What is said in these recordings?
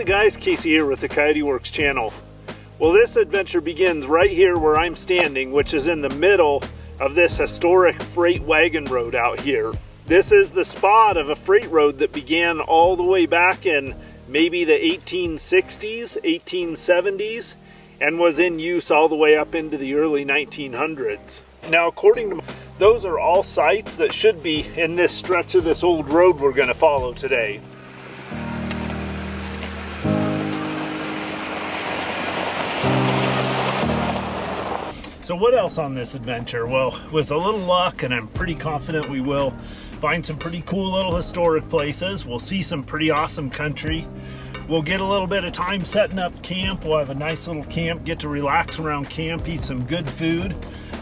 it guys? Casey here with the Coyote Works channel. Well, this adventure begins right here where I'm standing, which is in the middle of this historic freight wagon road out here. This is the spot of a freight road that began all the way back in maybe the 1860s, 1870s, and was in use all the way up into the early 1900s. Now, according to those are all sites that should be in this stretch of this old road we're going to follow today. So what else on this adventure? Well, with a little luck, and I'm pretty confident we will, find some pretty cool little historic places. We'll see some pretty awesome country. We'll get a little bit of time setting up camp. We'll have a nice little camp, get to relax around camp, eat some good food.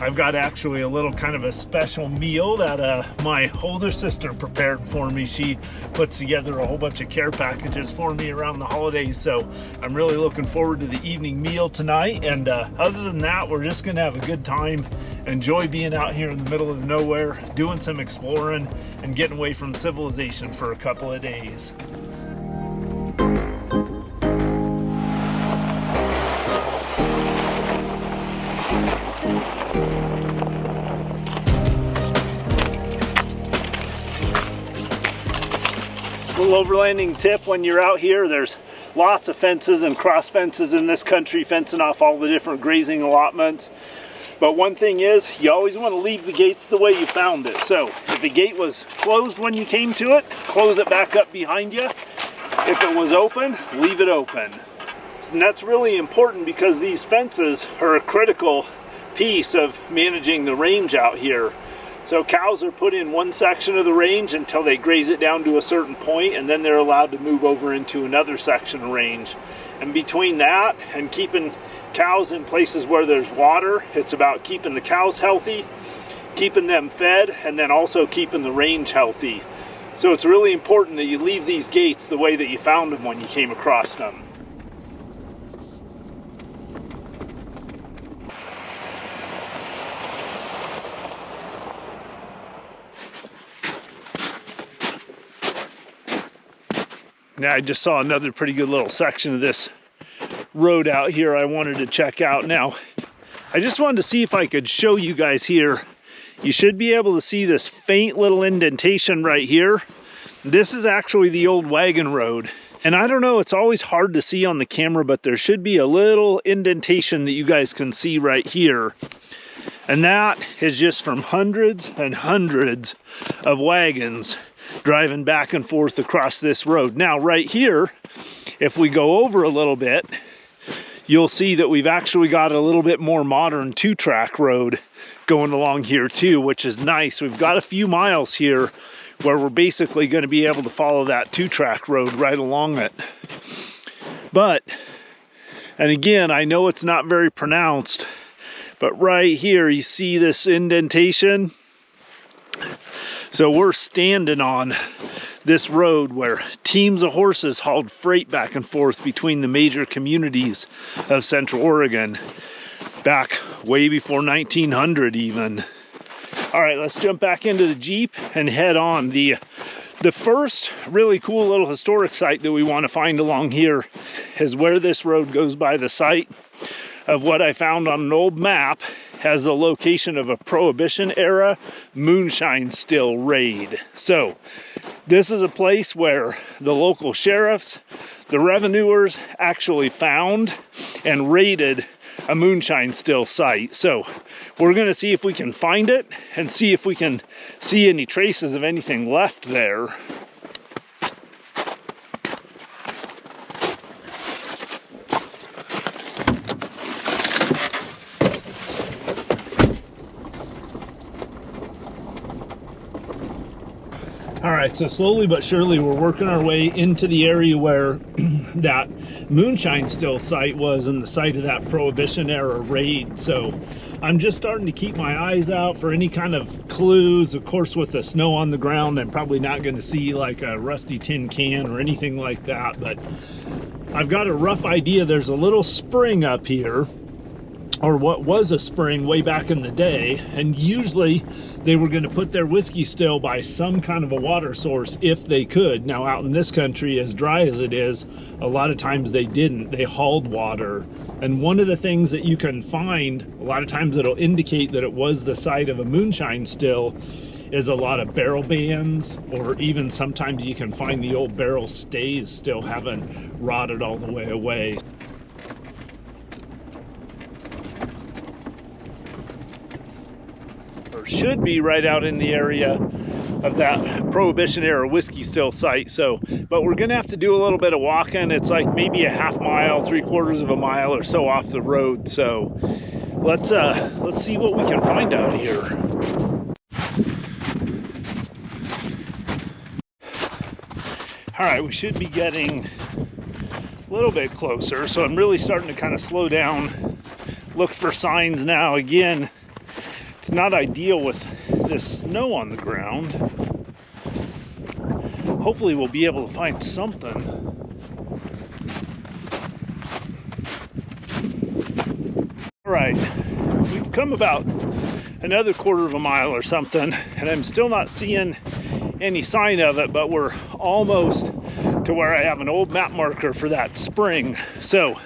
I've got actually a little kind of a special meal that my older sister prepared for me. She puts together a whole bunch of care packages for me around the holidays, so I'm really looking forward to the evening meal tonight. And other than that, we're just gonna have a good time, enjoy being out here in the middle of nowhere, doing some exploring and getting away from civilization for a couple of days. Little overlanding tip: when you're out here, there's lots of fences and cross fences in this country fencing off all the different grazing allotments. But one thing is, you always want to leave the gates the way you found it. So if the gate was closed when you came to it, close it back up behind you. If it was open, leave it open. And that's really important because these fences are a critical piece of managing the range out here. So cows are put in one section of the range until they graze it down to a certain point, and then they're allowed to move over into another section of range. And between that and keeping cows in places where there's water, it's about keeping the cows healthy, keeping them fed, and then also keeping the range healthy. So it's really important that you leave these gates the way that you found them when you came across them. Now, I just saw another pretty good little section of this road out here I wanted to check out. Now, I just wanted to see if I could show you guys here. You should be able to see this faint little indentation right here. This is actually the old wagon road. And I don't know, it's always hard to see on the camera, but there should be a little indentation that you guys can see right here. And that is just from hundreds and hundreds of wagons driving back and forth across this road. Now, right here, if we go over a little bit, you'll see that we've actually got a little bit more modern two-track road going along here too, which is nice. We've got a few miles here where we're basically going to be able to follow that two-track road right along it. But, and again, I know it's not very pronounced, but right here you see this indentation. So we're standing on this road where teams of horses hauled freight back and forth between the major communities of Central Oregon back way before 1900 even. All right, let's jump back into the Jeep and head on. The first really cool little historic site that we want to find along here is where this road goes by the site of what I found on an old map has the location of a Prohibition era moonshine still raid. So this is a place where the local sheriffs, the revenuers actually found and raided a moonshine still site. So we're going to see if we can find it and see if we can see any traces of anything left there. All right, so slowly but surely we're working our way into the area where that moonshine still site was and the site of that Prohibition era raid. So I'm just starting to keep my eyes out for any kind of clues. Of course, with the snow on the ground, I'm probably not going to see like a rusty tin can or anything like that, but I've got a rough idea. There's a little spring up here or what was a spring way back in the day, and usually they were going to put their whiskey still by some kind of a water source if they could. Now out in this country, as dry as it is, a lot of times they didn't. They hauled water. And one of the things that you can find, a lot of times it'll indicate that it was the site of a moonshine still, is a lot of barrel bands, or even sometimes you can find the old barrel stays still haven't rotted all the way away. Or should be right out in the area of that Prohibition era whiskey still site. So, but we're gonna have to do a little bit of walking. It's like maybe a half mile, 3/4 of a mile or so off the road. So let's see what we can find out here. All right, we should be getting a little bit closer. So I'm really starting to kind of slow down, look for signs now. Again, it's not ideal with this snow on the ground. Hopefully we'll be able to find something. All right, we've come about another 1/4 of a mile or something, and I'm still not seeing any sign of it, but we're almost to where I have an old map marker for that spring. So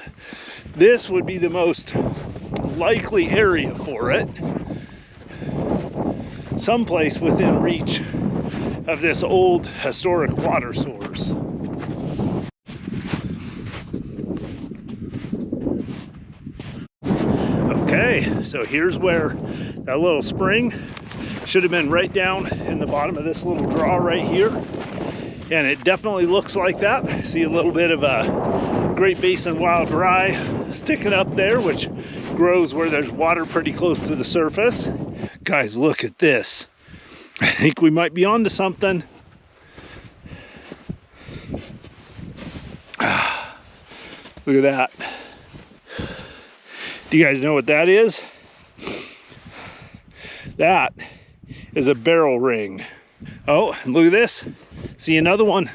this would be the most likely area for it. Someplace within reach of this old historic water source. Okay, so here's where that little spring should have been, right down in the bottom of this little draw right here. And it definitely looks like that. I see a little bit of a Great Basin wild rye sticking up there, which grows where there's water pretty close to the surface. Guys, look at this. I think we might be onto something. Look at that. Do you guys know what that is? That is a barrel ring. Oh, and look at this. See another one.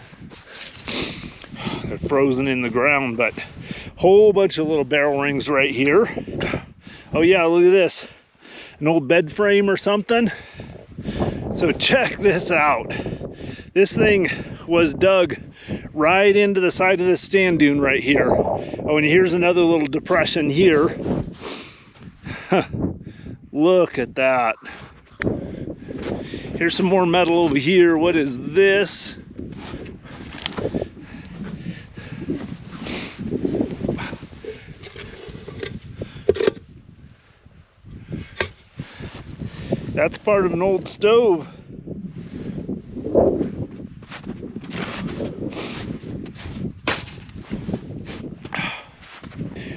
They're frozen in the ground, but whole bunch of little barrel rings right here. Oh yeah, look at this. An old bed frame or something. So check this out. This thing was dug right into the side of this stand dune right here. Oh, and here's another little depression here. Look at that. Here's some more metal over here. What is this? That's part of an old stove.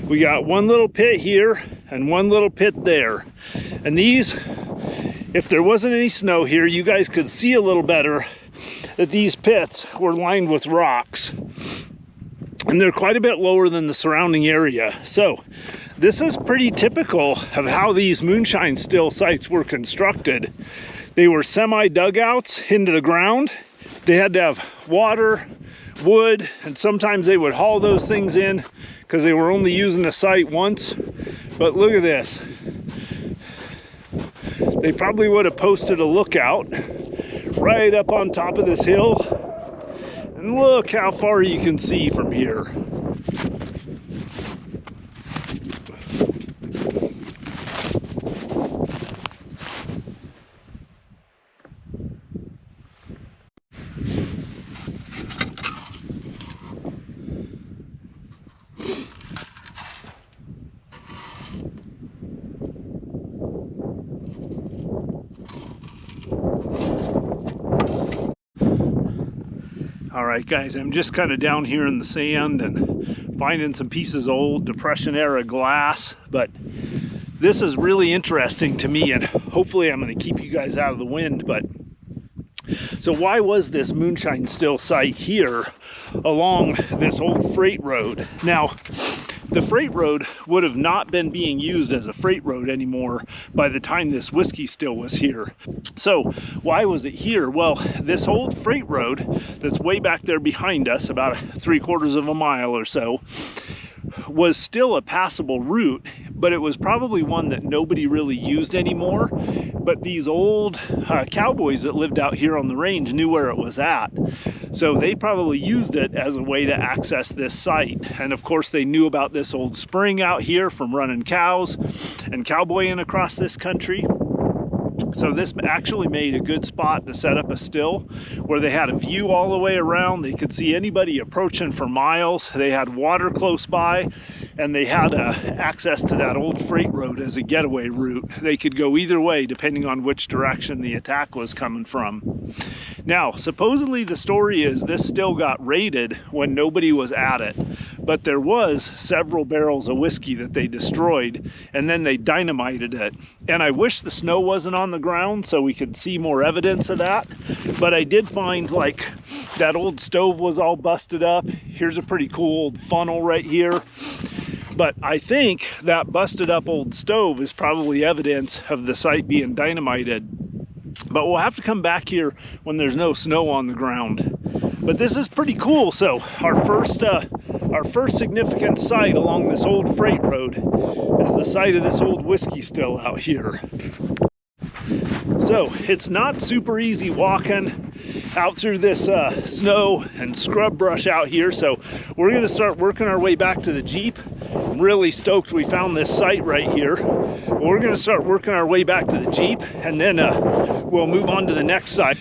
We got one little pit here and one little pit there. And these, if there wasn't any snow here, you guys could see a little better that these pits were lined with rocks. And they're quite a bit lower than the surrounding area. So this is pretty typical of how these moonshine still sites were constructed. They were semi-dugouts into the ground. They had to have water, wood, and sometimes they would haul those things in because they were only using the site once. But look at this. They probably would have posted a lookout right up on top of this hill. And look how far you can see from here. All right, guys, I'm just kind of down here in the sand and finding some pieces of old Depression era glass, but this is really interesting to me, and hopefully I'm going to keep you guys out of the wind. But so why was this moonshine still site here along this old freight road? Now, the freight road would have not been being used as a freight road anymore by the time this whiskey still was here. So why was it here? Well, this old freight road that's way back there behind us, about 3/4 of a mile or so, was still a passable route, but it was probably one that nobody really used anymore. But these old cowboys that lived out here on the range knew where it was at. So they probably used it as a way to access this site. And of course they knew about this old spring out here from running cows and cowboying across this country. So this actually made a good spot to set up a still where they had a view all the way around. They could see anybody approaching for miles. They had water close by, and they had access to that old freight road as a getaway route. They could go either way depending on which direction the attack was coming from. Now, supposedly the story is this still got raided when nobody was at it, but there was several barrels of whiskey that they destroyed, and then they dynamited it. And I wish the snow wasn't on the ground so we could see more evidence of that, but I did find like that old stove was all busted up. Here's a pretty cool old funnel right here. But I think that busted up old stove is probably evidence of the site being dynamited. But we'll have to come back here when there's no snow on the ground. But this is pretty cool. So our first significant site along this old freight road is the site of this old whiskey still out here. So it's not super easy walking out through this snow and scrub brush out here. So we're going to start working our way back to the Jeep. I'm really stoked we found this site right here. We're going to start working our way back to the Jeep, and then we'll move on to the next site.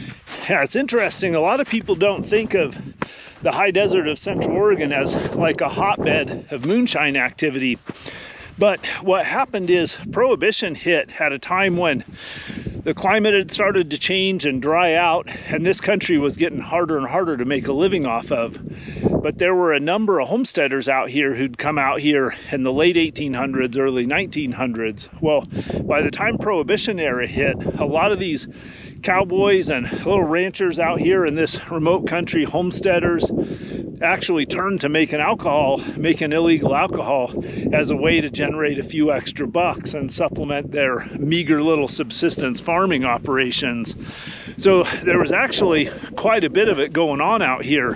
Yeah, it's interesting. A lot of people don't think of the high desert of Central Oregon as like a hotbed of moonshine activity. But what happened is prohibition hit at a time when the climate had started to change and dry out, and this country was getting harder and harder to make a living off of. But there were a number of homesteaders out here who'd come out here in the late 1800s, early 1900s. Well, by the time Prohibition era hit, a lot of these cowboys and little ranchers out here in this remote country, homesteaders, actually turned to making illegal alcohol as a way to generate a few extra bucks and supplement their meager little subsistence farming operations. So there was actually quite a bit of it going on out here.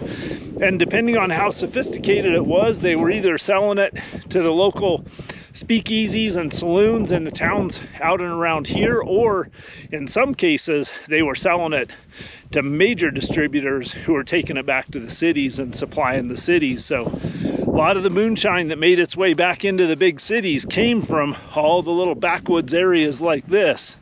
And depending on how sophisticated it was, they were either selling it to the local speakeasies and saloons in the towns out and around here, or in some cases they were selling it to major distributors who were taking it back to the cities and supplying the cities. So a lot of the moonshine that made its way back into the big cities came from all the little backwoods areas like this.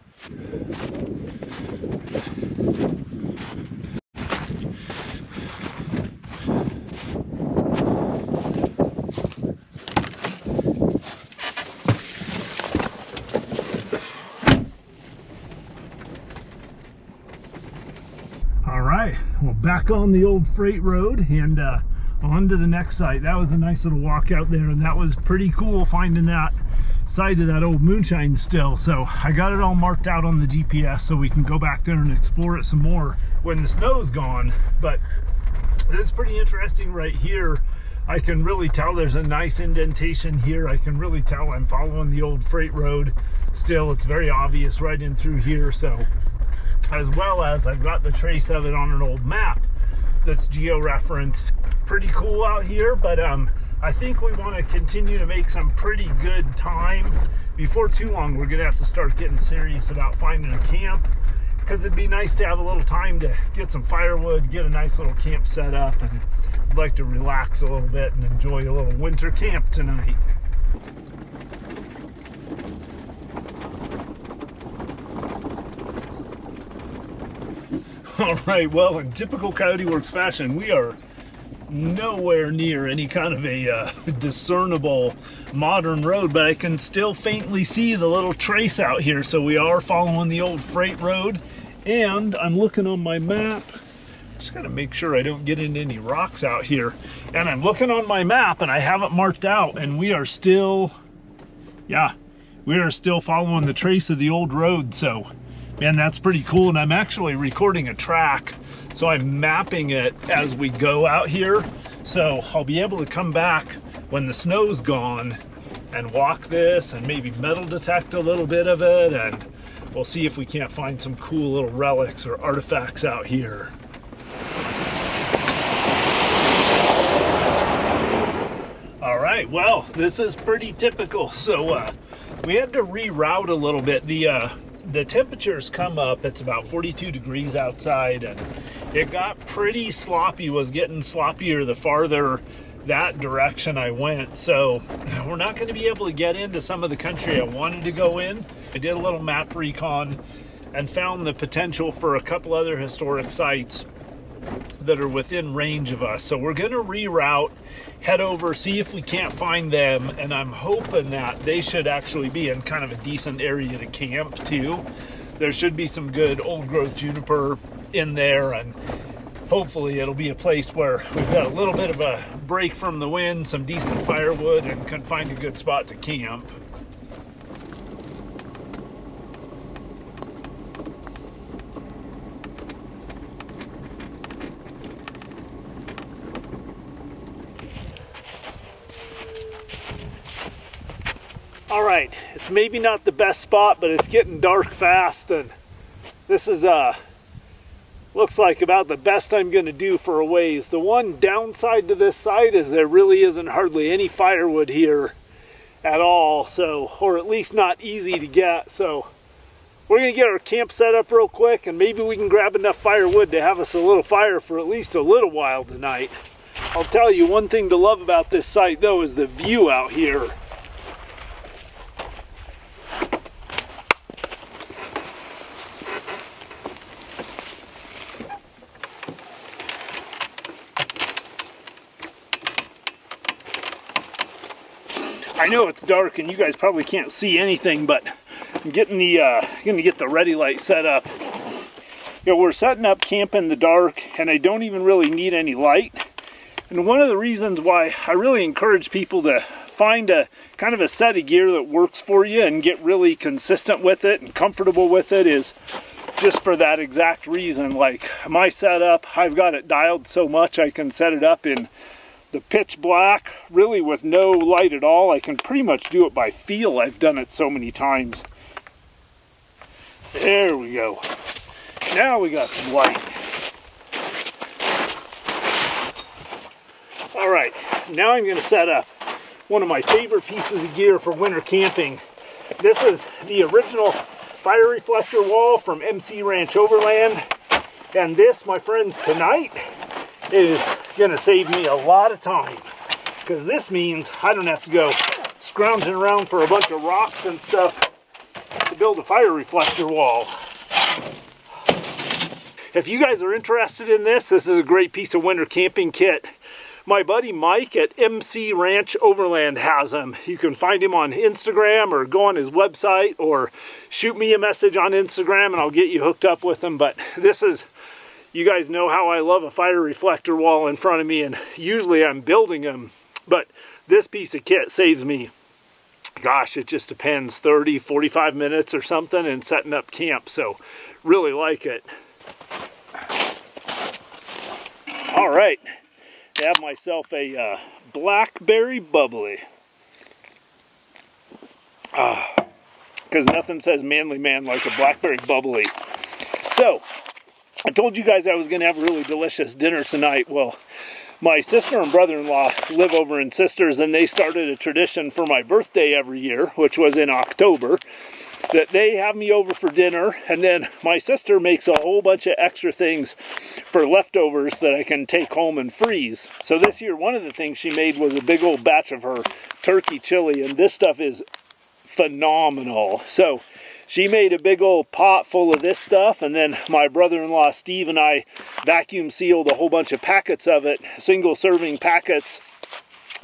Well, back on the old freight road and on to the next site. That was a nice little walk out there, and that was pretty cool finding that site of that old moonshine still. So I got it all marked out on the GPS so we can go back there and explore it some more when the snow's gone. But this is pretty interesting right here. I can really tell there's a nice indentation here. I can really tell I'm following the old freight road still. It's very obvious right in through here. So, as well as I've got the trace of it on an old map that's geo-referenced. Pretty cool out here, but I think we want to continue to make some pretty good time. Before too long, we're gonna have to start getting serious about finding a camp, because it'd be nice to have a little time to get some firewood, get a nice little camp set up, and I'd like to relax a little bit and enjoy a little winter camp tonight. All right, well, in typical Coyote Works fashion, we are nowhere near any kind of a discernible modern road, but I can still faintly see the little trace out here. So we are following the old freight road, and I'm looking on my map. Just gotta make sure I don't get into any rocks out here. And I'm looking on my map and I have it marked out, and we are still, yeah, we are still following the trace of the old road. So man, that's pretty cool. And I'm actually recording a track, so I'm mapping it as we go out here. So I'll be able to come back when the snow's gone and walk this and maybe metal detect a little bit of it, and we'll see if we can't find some cool little relics or artifacts out here. All right, right, well, this is pretty typical. So we had to reroute a little bit. The temperatures come up, it's about 42 degrees outside, and it got pretty sloppy, was getting sloppier the farther that direction I went. So we're not going to be able to get into some of the country I wanted to go in. I did a little map recon and found the potential for a couple other historic sites that are within range of us. So we're going to reroute, head over, see if we can't find them, and I'm hoping that they should actually be in kind of a decent area to camp too. There should be some good old growth juniper in there, and hopefully it'll be a place where we've got a little bit of a break from the wind, some decent firewood, and can find a good spot to camp. All right, it's maybe not the best spot, but it's getting dark fast, and this is looks like about the best I'm going to do for a ways. The one downside to this site is there really isn't hardly any firewood here at all, so, or at least not easy to get. So we're going to get our camp set up real quick, and maybe we can grab enough firewood to have us a little fire for at least a little while tonight. I'll tell you, one thing to love about this site though is the view out here. I know it's dark and you guys probably can't see anything, but I'm getting the gonna get the ready light set up. You know, we're setting up camp in the dark, and I don't even really need any light. And one of the reasons why I really encourage people to find a kind of a set of gear that works for you and get really consistent with it and comfortable with it is just for that exact reason. Like my setup, I've got it dialed so much I can set it up in the pitch black, really with no light at all. I can pretty much do it by feel. I've done it so many times. There we go. Now we got some light. All right, now I'm going to set up one of my favorite pieces of gear for winter camping. This is the original fire reflector wall from MC Ranch Overland, and this, my friends, tonight is gonna save me a lot of time, because this means I don't have to go scrounging around for a bunch of rocks and stuff to build a fire reflector wall. If you guys are interested in this, this is a great piece of winter camping kit. My buddy Mike at MC Ranch Overland has them. You can find him on Instagram or go on his website or shoot me a message on Instagram and I'll get you hooked up with him. But this is, you guys know how I love a fire reflector wall in front of me, and usually I'm building them, but this piece of kit saves me, gosh, it just depends, 30, 45 minutes or something in setting up camp, so really like it. All right, I have myself a blackberry bubbly. Because nothing says manly man like a blackberry bubbly. So, I told you guys I was going to have a really delicious dinner tonight. Well, my sister and brother-in-law live over in Sisters, and they started a tradition for my birthday every year, which was in October, that they have me over for dinner, and then my sister makes a whole bunch of extra things for leftovers that I can take home and freeze. So this year, one of the things she made was a big old batch of her turkey chili, and this stuff is phenomenal. So she made a big old pot full of this stuff, and then my brother-in-law Steve and I vacuum sealed a whole bunch of packets of it, single serving packets,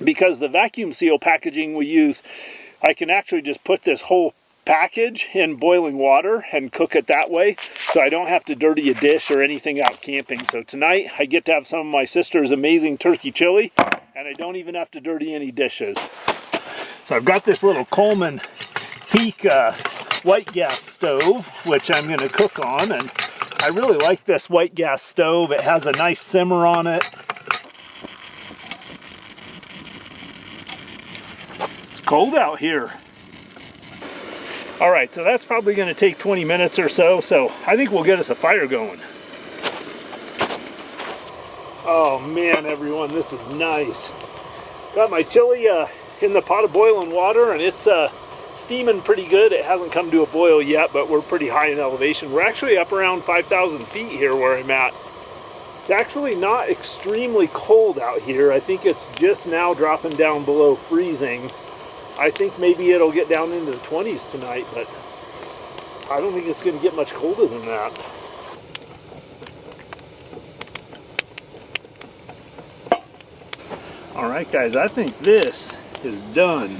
because the vacuum seal packaging we use, I can actually just put this whole package in boiling water and cook it that way, so I don't have to dirty a dish or anything out camping. So tonight I get to have some of my sister's amazing turkey chili, and I don't even have to dirty any dishes. So I've got this little Coleman Peak white gas stove, which I'm going to cook on, and I really like this white gas stove. It has a nice simmer on it. It's cold out here. All right, so that's probably going to take 20 minutes or so, so I think we'll get us a fire going. Oh man, everyone, this is nice. Got my chili in the pot of boiling water, and it's steaming pretty good. It hasn't come to a boil yet, but we're pretty high in elevation. We're actually up around 5,000 feet here where I'm at. It's actually not extremely cold out here. I think it's just now dropping down below freezing. I think maybe it'll get down into the 20s tonight, but I don't think it's going to get much colder than that. All right, guys, I think this is done.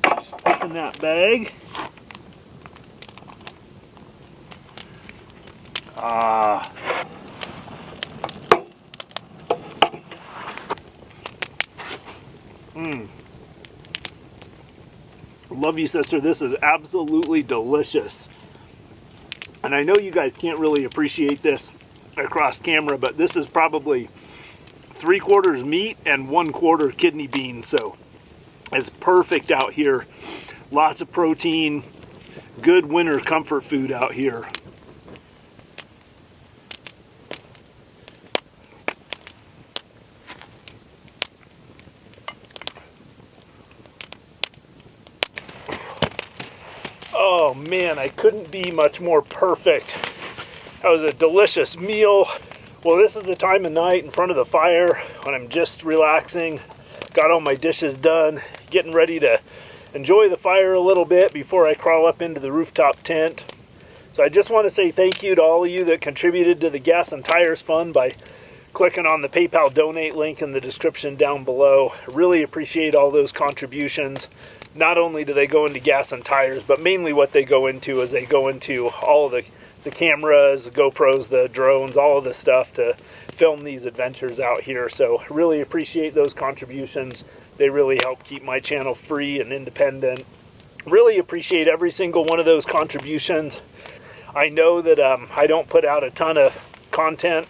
Just picking that bag. Love you, sister. This is absolutely delicious. And I know you guys can't really appreciate this across camera, but this is probably 3/4 meat and 1/4 kidney bean. So it's perfect out here. Lots of protein, good winter comfort food out here. Oh man, I couldn't be much more perfect. That was a delicious meal. Well, this is the time of night in front of the fire when I'm just relaxing, got all my dishes done, getting ready to enjoy the fire a little bit before I crawl up into the rooftop tent. So I just want to say thank you to all of you that contributed to the Gas and Tires Fund by clicking on the PayPal donate link in the description down below. I really appreciate all those contributions. Not only do they go into gas and tires, but mainly what they go into is they go into all of the cameras, the GoPros, the drones, all of the stuff to film these adventures out here. So really appreciate those contributions. They really help keep my channel free and independent. Really appreciate every single one of those contributions. I know that I don't put out a ton of content,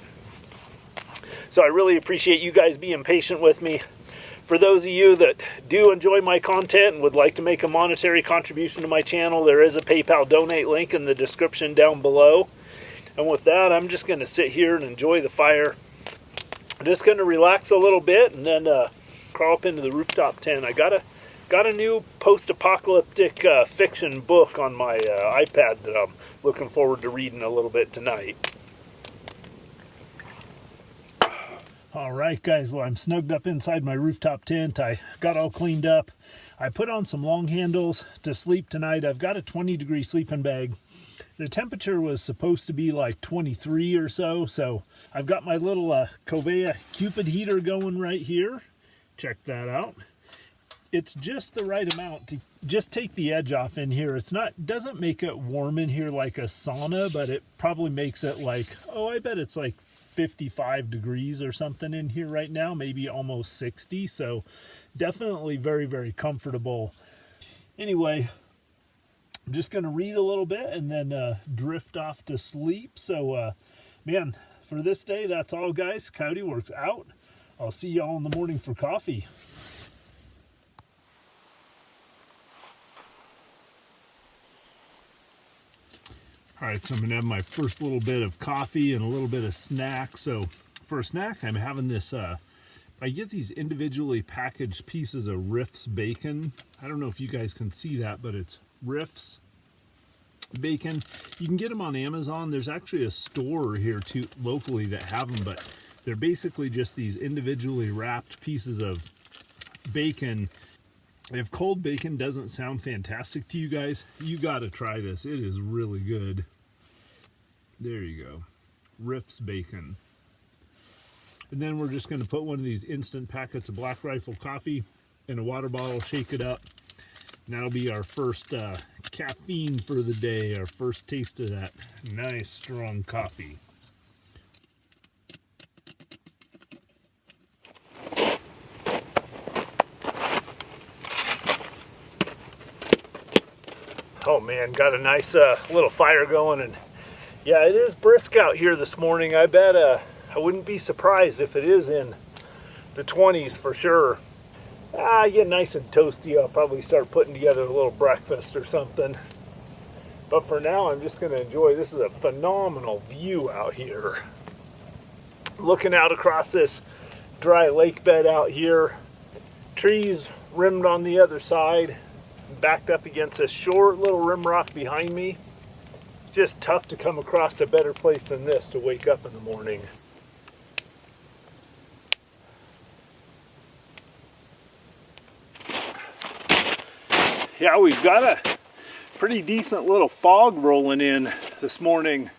so I really appreciate you guys being patient with me. For those of you that do enjoy my content and would like to make a monetary contribution to my channel, there is a PayPal donate link in the description down below. And with that, I'm just going to sit here and enjoy the fire. I'm just going to relax a little bit and then crawl up into the rooftop tent. I got a new post-apocalyptic fiction book on my iPad that I'm looking forward to reading a little bit tonight. All right, guys, well, I'm snugged up inside my rooftop tent. I got all cleaned up. I put on some long handles to sleep tonight. I've got a 20-degree sleeping bag. The temperature was supposed to be like 23 or so, so I've got my little Covea Cupid heater going right here. Check that out. It's just the right amount to just take the edge off in here. Doesn't make it warm in here like a sauna, but it probably makes it like, oh, I bet it's like 55 degrees or something in here right now, maybe almost 60. So definitely very, very comfortable. Anyway, I'm just going to read a little bit and then drift off to sleep. So, man, for this day, that's all, guys. Coyote Works out. I'll see y'all in the morning for coffee. All right, so I'm gonna have my first little bit of coffee and a little bit of snack. So for a snack, I'm having this, I get these individually packaged pieces of Riff's bacon. I don't know if you guys can see that, but it's Riff's bacon. You can get them on Amazon. There's actually a store here too, locally, that have them, but they're basically just these individually wrapped pieces of bacon. If cold bacon doesn't sound fantastic to you guys, you gotta try this. It is really good. There you go. Riff's bacon. And then we're just gonna put one of these instant packets of Black Rifle coffee in a water bottle, shake it up. And that'll be our first caffeine for the day, our first taste of that nice strong coffee. Oh man, got a nice little fire going, and yeah, it is brisk out here this morning. I bet I wouldn't be surprised if it is in the 20s for sure. I get nice and toasty. I'll probably start putting together a little breakfast or something. But for now, I'm just going to enjoy. This is a phenomenal view out here. Looking out across this dry lake bed out here. Trees rimmed on the other side. Backed up against this short little rim rock behind me. Just tough to come across a better place than this to wake up in the morning. Yeah, we've got a pretty decent little fog rolling in this morning,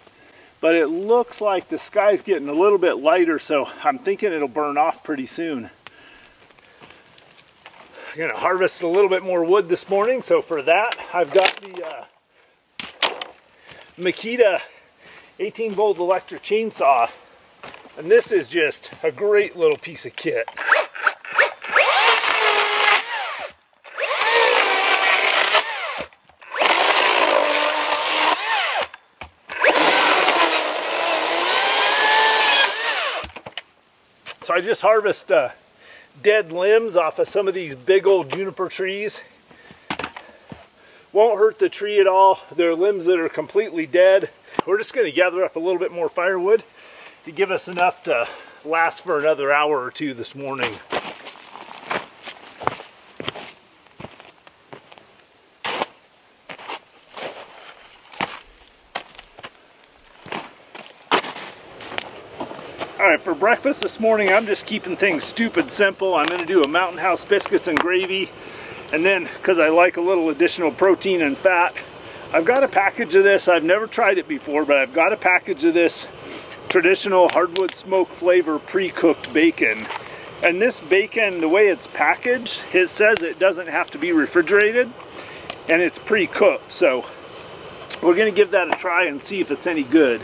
but it looks like the sky's getting a little bit lighter, so I'm thinking it'll burn off pretty soon. I'm gonna harvest a little bit more wood this morning, so for that I've got the Makita 18-volt electric chainsaw, and this is just a great little piece of kit. So I just harvest dead limbs off of some of these big old juniper trees. Won't hurt the tree at all. They're limbs that are completely dead. We're just going to gather up a little bit more firewood to give us enough to last for another hour or two this morning. Alright, for breakfast this morning, I'm just keeping things stupid simple. I'm going to do a Mountain House biscuits and gravy. And then, because I like a little additional protein and fat, I've got a package of this. I've never tried it before, but I've got a package of this traditional hardwood smoke flavor pre-cooked bacon. And this bacon, the way it's packaged, it says it doesn't have to be refrigerated, and it's pre-cooked. So we're going to give that a try and see if it's any good.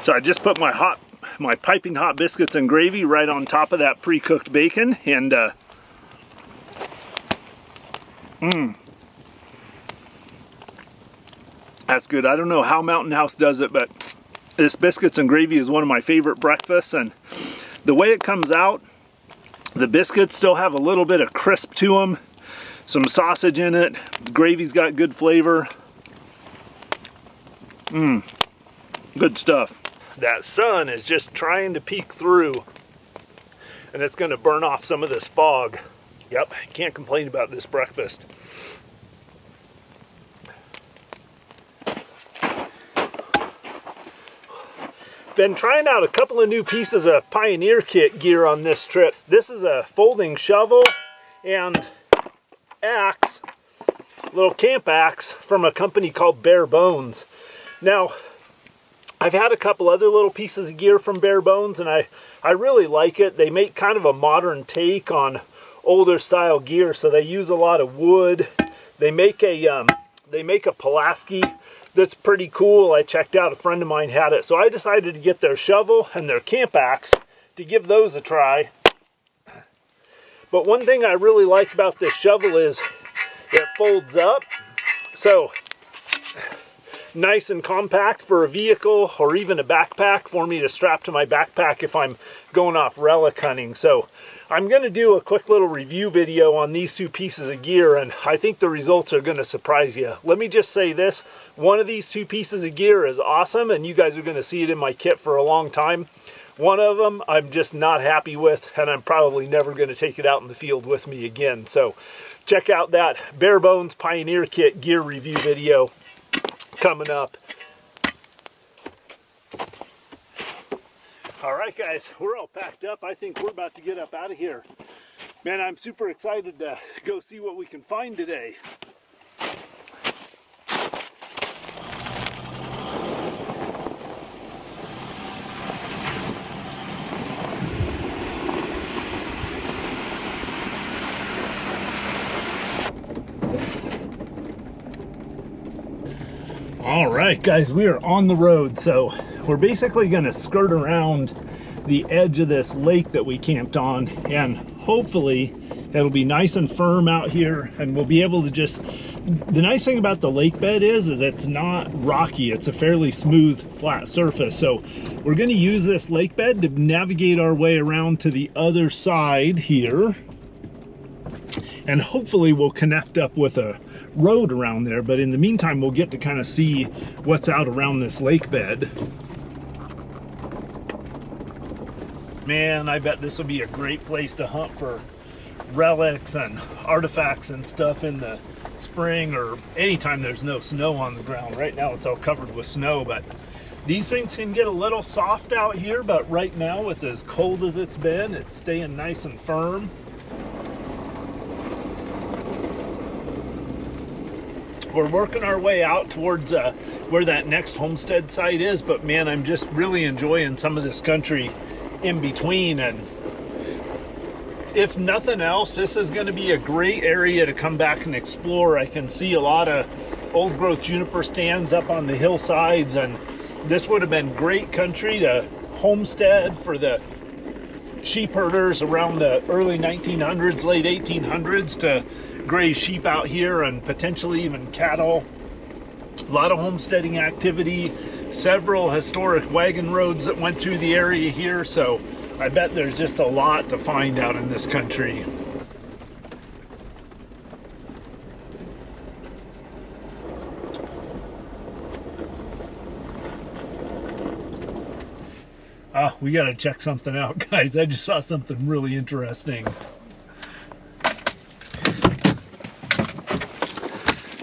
So I just put my piping hot biscuits and gravy right on top of that pre-cooked bacon, and that's good. I don't know how Mountain House does it, but this biscuits and gravy is one of my favorite breakfasts, and the way it comes out, the biscuits still have a little bit of crisp to them, some sausage in it, the gravy's got good flavor. Good stuff. That sun is just trying to peek through, and it's going to burn off some of this fog. Yep, can't complain about this breakfast. Been trying out a couple of new pieces of Pioneer kit gear on this trip. This is a folding shovel and axe, little camp axe from a company called Bare Bones. Now, I've had a couple other little pieces of gear from Bare Bones, and I really like it. They make kind of a modern take on older style gear, so they use a lot of wood. They make a Pulaski that's pretty cool. I checked out, a friend of mine had it, so I decided to get their shovel and their camp axe to give those a try. But one thing I really like about this shovel is it folds up, so nice and compact for a vehicle or even a backpack for me to strap to my backpack if I'm going off relic hunting. So I'm going to do a quick little review video on these two pieces of gear, and I think the results are going to surprise you. Let me just say this, one of these two pieces of gear is awesome, and you guys are going to see it in my kit for a long time. One of them I'm just not happy with, and I'm probably never going to take it out in the field with me again. So check out that Bare Bones Pioneer kit gear review video coming up. Alright guys, we're all packed up. I think we're about to get up out of here. Man, I'm super excited to go see what we can find today. All right guys, we are on the road. So we're basically going to skirt around the edge of this lake that we camped on, and hopefully it'll be nice and firm out here, and we'll be able to just, the nice thing about the lake bed is it's not rocky. It's a fairly smooth, flat surface. So we're going to use this lake bed to navigate our way around to the other side here. and hopefully we'll connect up with a road around there. But in the meantime, we'll get to kind of see what's out around this lake bed. Man, I bet this will be a great place to hunt for relics and artifacts and stuff in the spring, or anytime there's no snow on the ground. Right now it's all covered with snow, but these things can get a little soft out here, but right now, with as cold as it's been, it's staying nice and firm. We're working our way out towards where that next homestead site is, but man, I'm just really enjoying some of this country in between. And if nothing else, this is going to be a great area to come back and explore. I can see a lot of old growth juniper stands up on the hillsides, and this would have been great country to homestead for the sheep herders around the early 1900s, late 1800s, to graze sheep out here, and potentially even cattle. A lot of homesteading activity, several historic wagon roads that went through the area here, so I bet there's just a lot to find out in this country. We gotta check something out, guys. I just saw something really interesting.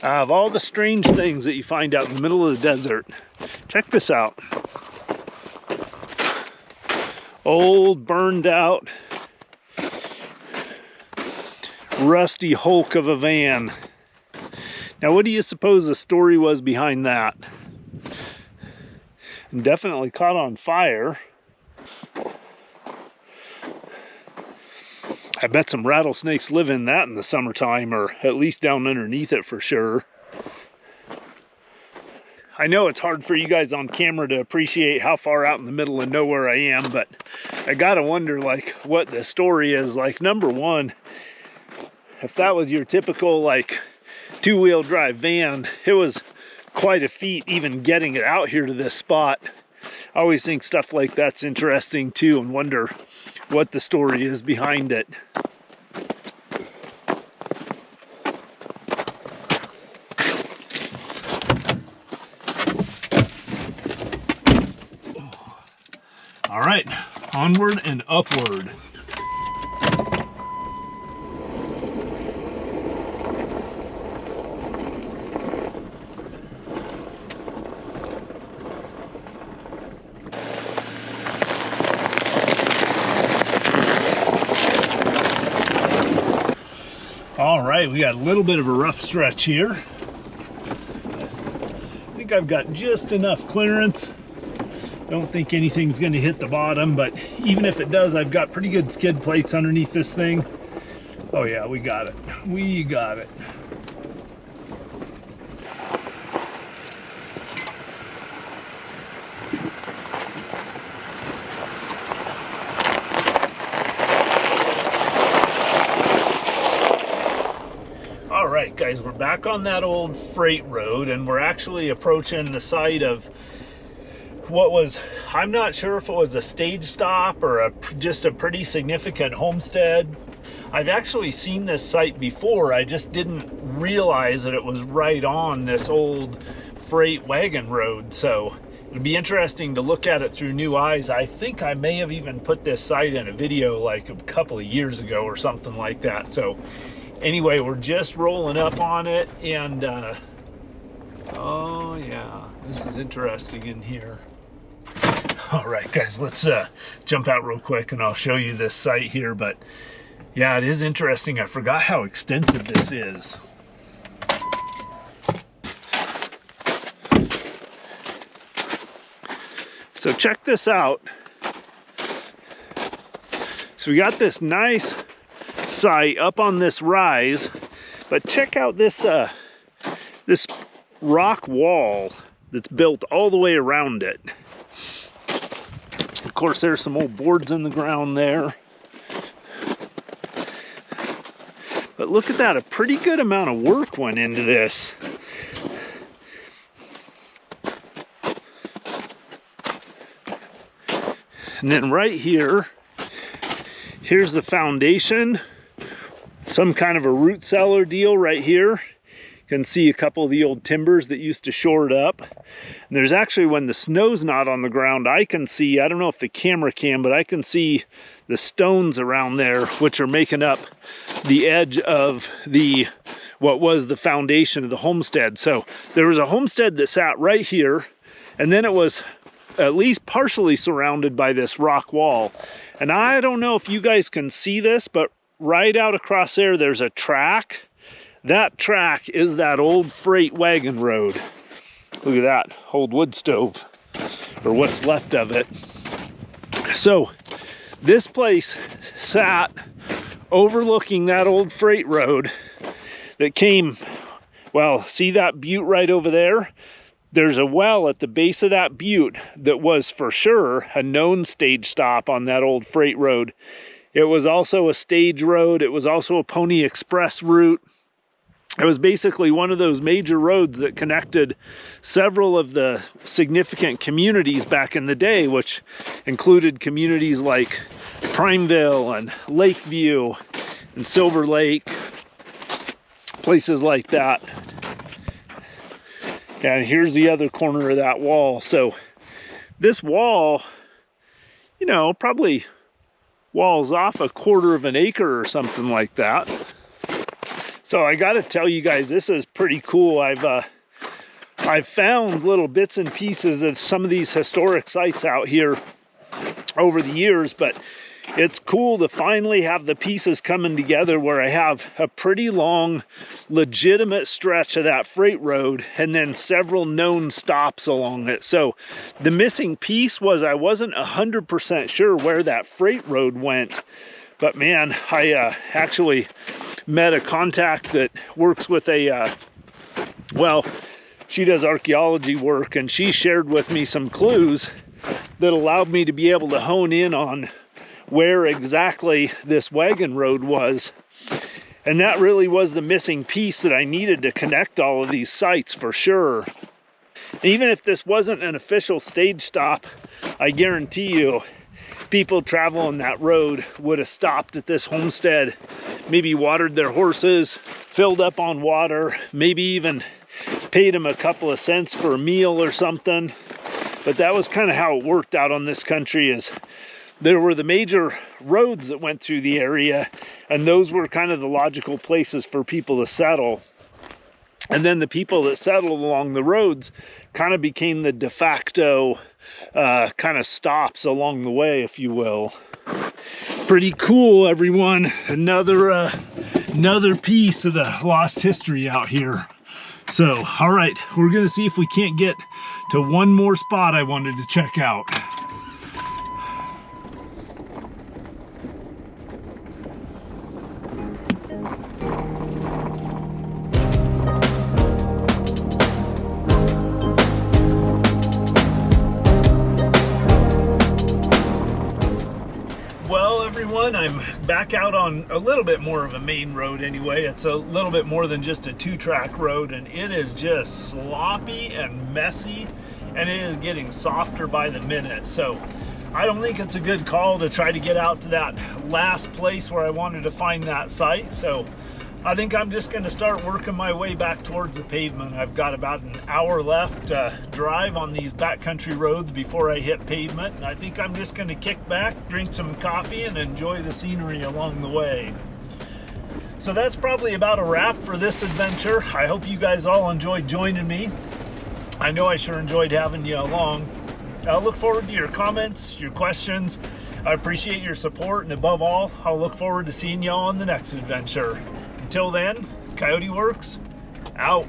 Of all the strange things that you find out in the middle of the desert, check this out. Old, burned out, rusty hulk of a van. Now, what do you suppose the story was behind that? And definitely caught on fire. I bet some rattlesnakes live in that in the summertime, or at least down underneath it for sure. I know it's hard for you guys on camera to appreciate how far out in the middle of nowhere I am, but I gotta wonder, like, what the story is. Like, number one, if that was your typical, like, two-wheel drive van, it was quite a feat even getting it out here to this spot. I always think stuff like that's interesting too, and wonder what the story is behind it. All right, onward and upward. All right, we got a little bit of a rough stretch here. I think I've got just enough clearance. Don't think anything's going to hit the bottom, but even if it does, I've got pretty good skid plates underneath this thing. Oh yeah, we got it. We got it. All right, guys, we're back on that old freight road, and we're actually approaching the site of what was, I'm not sure if it was a stage stop or just a pretty significant homestead. I've actually seen this site before. I just didn't realize that it was right on this old freight wagon road. So it'd be interesting to look at it through new eyes. I think I may have even put this site in a video like a couple of years ago or something like that. So anyway, we're just rolling up on it, and oh yeah, this is interesting in here. All right, guys, let's jump out real quick and I'll show you this site here. But yeah, it is interesting. I forgot how extensive this is. So check this out. So we got this nice site up on this rise, but check out this this rock wall that's built all the way around it. Of course, there's some old boards in the ground there. But look at that, a pretty good amount of work went into this. And then right here, here's the foundation. some kind of a root cellar deal right here. You can see a couple of the old timbers that used to shore it up. And there's actually, when the snow's not on the ground, I can see, I don't know if the camera can, but I can see the stones around there, which are making up the edge of the, what was the foundation of the homestead. So there was a homestead that sat right here, and then it was at least partially surrounded by this rock wall. And I don't know if you guys can see this, but right out across there, there's a track. That track is that old freight wagon road. Look at that old wood stove, or what's left of it. So this place sat overlooking that old freight road that came, well, see that butte right over there? There's a well at the base of that butte that was for sure a known stage stop on that old freight road. It was also a stage road. It was also a Pony Express route. It was basically one of those major roads that connected several of the significant communities back in the day, which included communities like Primeville and Lakeview and Silver Lake, places like that. And here's the other corner of that wall. So this wall, you know, probably walls off a quarter of an acre or something like that. So I got to tell you guys, this is pretty cool. I've found little bits and pieces of some of these historic sites out here over the years, but it's cool to finally have the pieces coming together where I have a pretty long, legitimate stretch of that freight road and then several known stops along it. So the missing piece was I wasn't 100% sure where that freight road went, but man, I actually met a contact that works with a, well, she does archaeology work, and she shared with me some clues that allowed me to be able to hone in on where exactly this wagon road was. And that really was the missing piece that I needed to connect all of these sites for sure. Even if this wasn't an official stage stop, I guarantee you people traveling that road would have stopped at this homestead, maybe watered their horses, filled up on water, maybe even paid them a couple of cents for a meal or something. But that was kind of how it worked out on this country. Is there were the major roads that went through the area, and those were kind of the logical places for people to settle. And then the people that settled along the roads kind of became the de facto kind of stops along the way, if you will. Pretty cool, everyone. Another piece of the lost history out here. So, all right, we're gonna see if we can't get to one more spot I wanted to check out. I'm back out on a little bit more of a main road anyway. It's a little bit more than just a two-track road, and it is just sloppy and messy, and it is getting softer by the minute. So I don't think it's a good call to try to get out to that last place where I wanted to find that site. So I think I'm just going to start working my way back towards the pavement. I've got about an hour left to drive on these backcountry roads before I hit pavement. And I think I'm just going to kick back, drink some coffee, and enjoy the scenery along the way. So that's probably about a wrap for this adventure. I hope you guys all enjoyed joining me. I know I sure enjoyed having you along. I look forward to your comments, your questions. I appreciate your support, and above all, I'll look forward to seeing y'all on the next adventure. Until then, Coyote Works, out.